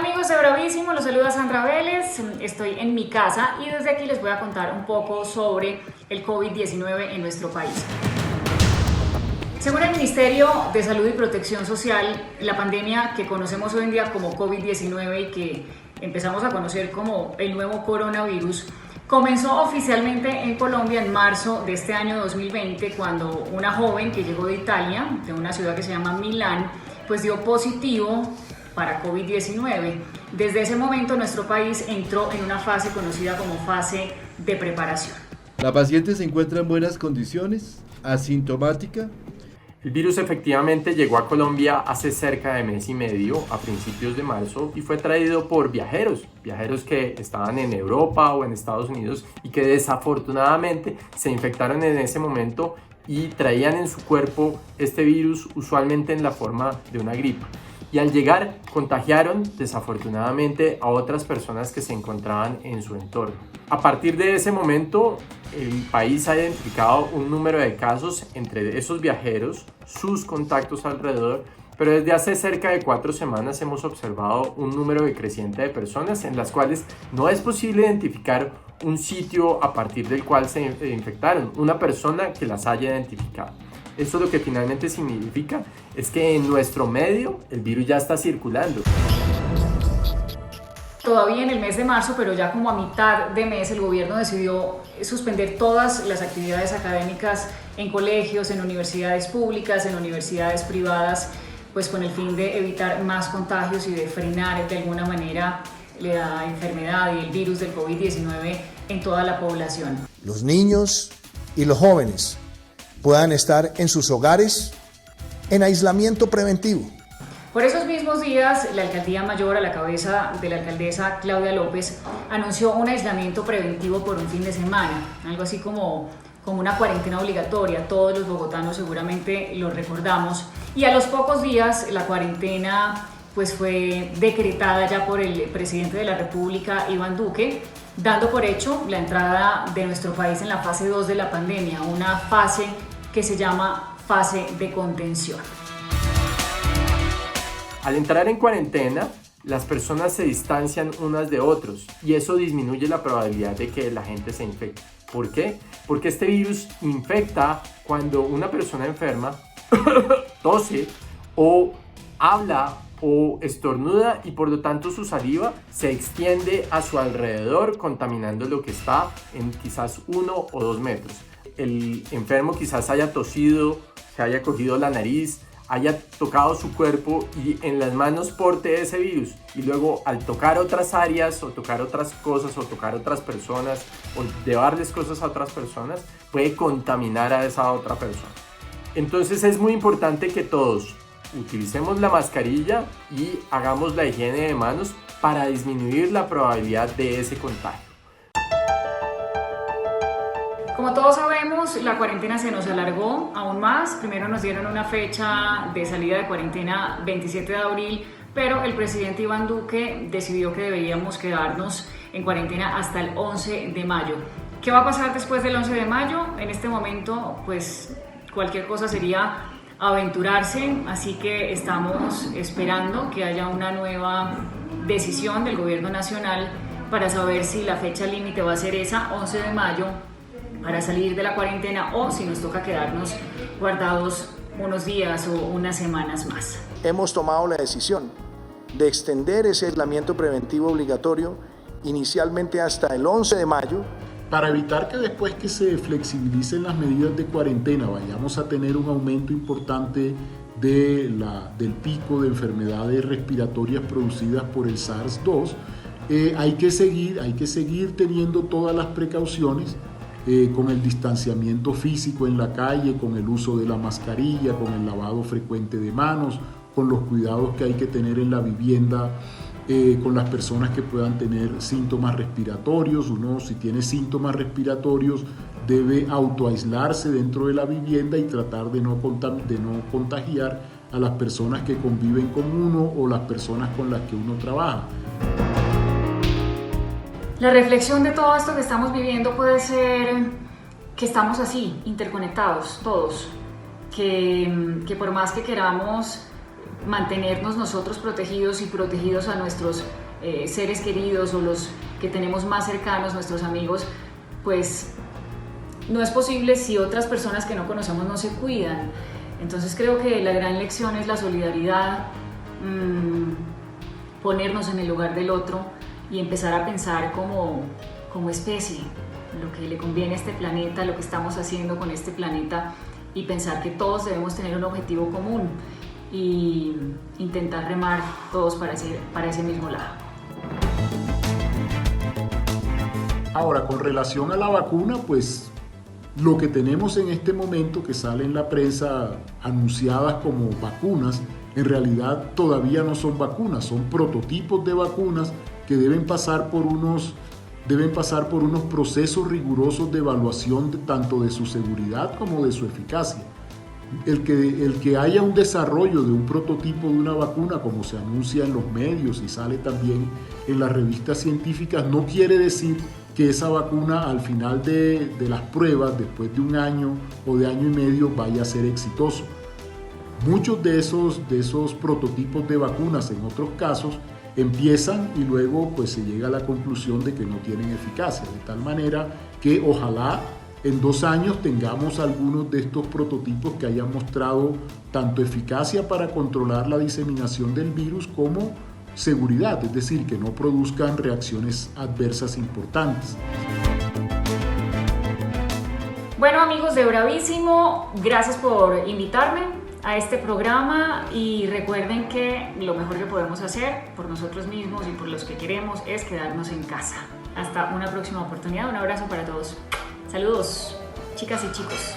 amigos de Bravísimo, los saluda Sandra Vélez, estoy en mi casa y desde aquí les voy a contar un poco sobre el COVID-19 en nuestro país. Según el Ministerio de Salud y Protección Social, la pandemia que conocemos hoy en día como COVID-19 y que empezamos a conocer como el nuevo coronavirus, comenzó oficialmente en Colombia en marzo de este año 2020, cuando una joven que llegó de Italia, de una ciudad que se llama Milán, pues dio positivo para COVID-19. Desde ese momento nuestro país entró en una fase conocida como fase de preparación. La paciente se encuentra en buenas condiciones, asintomática. El virus efectivamente llegó a Colombia hace cerca de mes y medio, a principios de marzo, y fue traído por viajeros que estaban en Europa o en Estados Unidos y que desafortunadamente se infectaron en ese momento y traían en su cuerpo este virus usualmente en la forma de una gripa. Y al llegar contagiaron desafortunadamente a otras personas que se encontraban en su entorno. A partir de ese momento, el país ha identificado un número de casos entre esos viajeros, sus contactos alrededor, pero desde hace cerca de 4 semanas hemos observado un número creciente de personas en las cuales no es posible identificar un sitio a partir del cual se infectaron, una persona que las haya identificado. Esto lo que finalmente significa es que en nuestro medio el virus ya está circulando. Todavía en el mes de marzo, pero ya como a mitad de mes, el gobierno decidió suspender todas las actividades académicas en colegios, en universidades públicas, en universidades privadas, pues con el fin de evitar más contagios y de frenar de alguna manera la enfermedad y el virus del COVID-19 en toda la población. Los niños y los jóvenes puedan estar en sus hogares en aislamiento preventivo. Por esos mismos días, la Alcaldía Mayor, a la cabeza de la alcaldesa Claudia López, anunció un aislamiento preventivo por un fin de semana, algo así como una cuarentena obligatoria. Todos los bogotanos seguramente lo recordamos. Y a los pocos días, la cuarentena pues fue decretada ya por el presidente de la República, Iván Duque, dando por hecho la entrada de nuestro país en la fase 2 de la pandemia, una fase que se llama fase de contención. Al entrar en cuarentena, las personas se distancian unas de otros y eso disminuye la probabilidad de que la gente se infecte. ¿Por qué? Porque este virus infecta cuando una persona enferma tose o habla o estornuda y por lo tanto su saliva se extiende a su alrededor, contaminando lo que está en quizás 1 o 2 metros. El enfermo quizás haya tosido, se haya cogido la nariz, haya tocado su cuerpo y en las manos porte ese virus, y luego al tocar otras áreas o tocar otras cosas o tocar otras personas o llevarles cosas a otras personas, puede contaminar a esa otra persona. Entonces es muy importante que todos utilicemos la mascarilla y hagamos la higiene de manos para disminuir la probabilidad de ese contagio. Como todos sabemos, la cuarentena se nos alargó aún más. Primero nos dieron una fecha de salida de cuarentena 27 de abril, pero el presidente Iván Duque decidió que deberíamos quedarnos en cuarentena hasta el 11 de mayo. ¿Qué va a pasar después del 11 de mayo? En este momento, pues cualquier cosa sería aventurarse, así que estamos esperando que haya una nueva decisión del gobierno nacional para saber si la fecha límite va a ser esa, 11 de mayo, para salir de la cuarentena, o si nos toca quedarnos guardados unos días o unas semanas más. Hemos tomado la decisión de extender ese aislamiento preventivo obligatorio inicialmente hasta el 11 de mayo. Para evitar que después que se flexibilicen las medidas de cuarentena vayamos a tener un aumento importante del pico de enfermedades respiratorias producidas por el SARS-2, hay que seguir teniendo todas las precauciones, con el distanciamiento físico en la calle, con el uso de la mascarilla, con el lavado frecuente de manos, con los cuidados que hay que tener en la vivienda, con las personas que puedan tener síntomas respiratorios. Uno, si tiene síntomas respiratorios, debe autoaislarse dentro de la vivienda y tratar de no contagiar a las personas que conviven con uno o las personas con las que uno trabaja. La reflexión de todo esto que estamos viviendo puede ser que estamos así, interconectados todos, que por más que queramos mantenernos nosotros protegidos y protegidos a nuestros seres queridos o los que tenemos más cercanos, nuestros amigos, pues no es posible si otras personas que no conocemos no se cuidan. Entonces creo que la gran lección es la solidaridad, ponernos en el lugar del otro y empezar a pensar como especie, lo que le conviene a este planeta, lo que estamos haciendo con este planeta, y pensar que todos debemos tener un objetivo común y intentar remar todos para ese mismo lado. Ahora, con relación a la vacuna, pues lo que tenemos en este momento que sale en la prensa anunciadas como vacunas, en realidad todavía no son vacunas, son prototipos de vacunas que deben pasar por unos procesos rigurosos de evaluación tanto de su seguridad como de su eficacia. El que haya un desarrollo de un prototipo de una vacuna, como se anuncia en los medios y sale también en las revistas científicas, no quiere decir que esa vacuna al final de las pruebas, después de un año o de año y medio, vaya a ser exitoso. Muchos de esos prototipos de vacunas, en otros casos, empiezan y luego pues se llega a la conclusión de que no tienen eficacia, de tal manera que ojalá en 2 años tengamos algunos de estos prototipos que hayan mostrado tanto eficacia para controlar la diseminación del virus como seguridad, es decir, que no produzcan reacciones adversas importantes. Bueno, amigos de Bravísimo, gracias por invitarme a este programa y recuerden que lo mejor que podemos hacer por nosotros mismos y por los que queremos es quedarnos en casa. Hasta una próxima oportunidad, un abrazo para todos. Saludos, chicas y chicos.